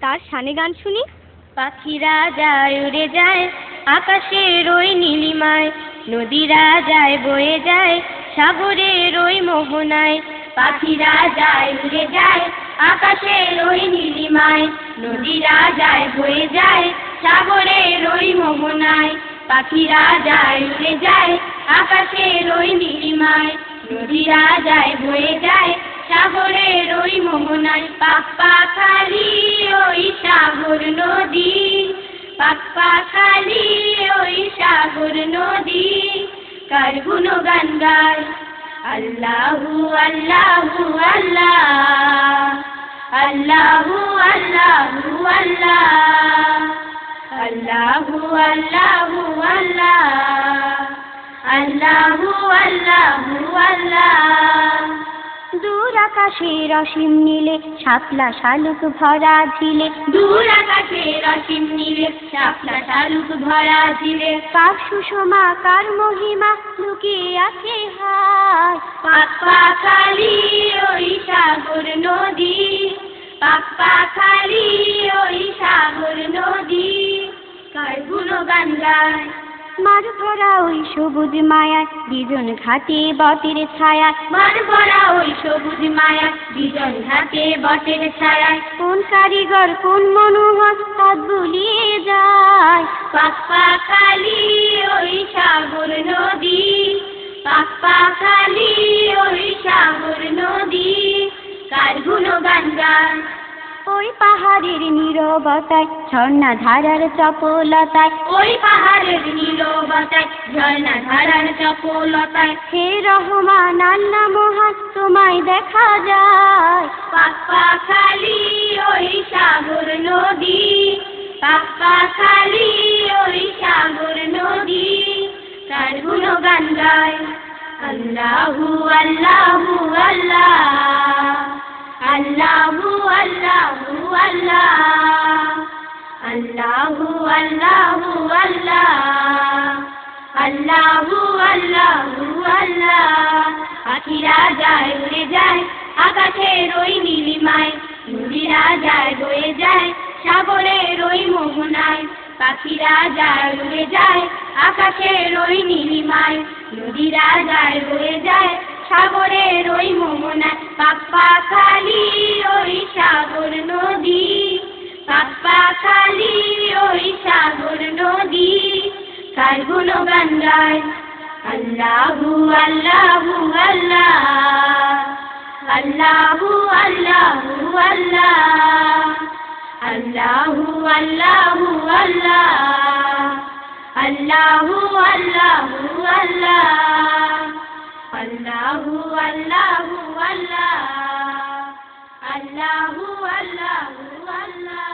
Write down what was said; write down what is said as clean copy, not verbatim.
তার শানে গান শুনি। পাখিরা যায় উড়ে যায় আকাশের ওই নীলিমায়, নদীরা যায় বয়ে যায় সাগরের ওই মোহনায়। পাখিরা যায় উড়ে যায় আকাশের ওই নীলিমায়, নদীরা যায় বয়ে যায় সাগরের ওই মোহনায়। পাখিরা যায় উড়ে যায় আকাশের ওই নীলিমায়, নদীরা যায় বয়ে যায় সাগরের ওই মোহনায়। পাখালি ওই সাগর নদী, পাখালি ওই সাগর নদী, কার গুণগান গায়। আল্লাহু আল্লাহু আল্লাহ, আল্লাহু আল্লাহু আল্লাহ, আল্লাহু আল্লাহু আল্লাহ, আল্লাহু আল্লাহু আল্লাহ। দূর আকাশের অসীম নীলে শাপলা শালুক ভরা ঝিলে, দূর আকাশের অসীম নীলে শাপলা শালুক ভরা ঝিলে, কার সুষমা কার মহিমা লুকিয়ে আছে হায়। পাখালি ওই সাগর নদী, পাখালি ওই সাগর নদী, কার গুণগান গায়। মার ভরা ওই সবুজ মায়ায় বিজন ঘাটে বটের ছায়া, মার ভরা ওই সবুজ মায়া বিজন ঘাটে বটের ছায়ায়। কোন কারিগর কোন মনোহর হাত বুলিয়ে যায়। পাখালি ওই সাগর নদী, পাখালি ওই সাগর নদী, কার গুণগান গায়। ওই পাহাড়ের নীরবতায় ঝর্ণা ধারার চপলতায়, ওই পাহাড়ের নীরবতায় ঝর্ণা ধারার চপলতায়। হে রহমান আল্লাহ মহান তোমায় দেখা যায়। পাখালি ওই সাগর নদী, পাখালি ওই সাগর নদী, কার গুণগান গায়। আল্লাহু আল্লাহু আল্লাহ, আল্লাহু আল্লাহু আল্লাহ, আল্লাহু আল্লাহু আল্লাহ, আল্লাহু আল্লাহু আল্লাহ। পাখিরা যায় উড়ে যায় আকাশের ওই নীলিমায়, নদীরা যায় বয়ে যায় সাগরের ওই মোহনায়। পাখিরা যায় উড়ে যায় আকাশের ওই নীলিমায়, নদীরা যায় বয়ে যায় সাগরের ওই মোহনায়। পাখালি ওই সাগর নদী, পাখালি ওই সাগর নদী, কার গুণগান গায়। আল্লাহু আল্লাহু আল্লাহ, আল্লাহু আল্লাহু আল্লাহ, আল্লাহু আল্লাহু আল্লাহ, আল্লাহু আল্লাহু আল্লাহ, আল্লাহু আল্লাহু আল্লাহ, আল্লাহু আল্লাহু আল্লাহ।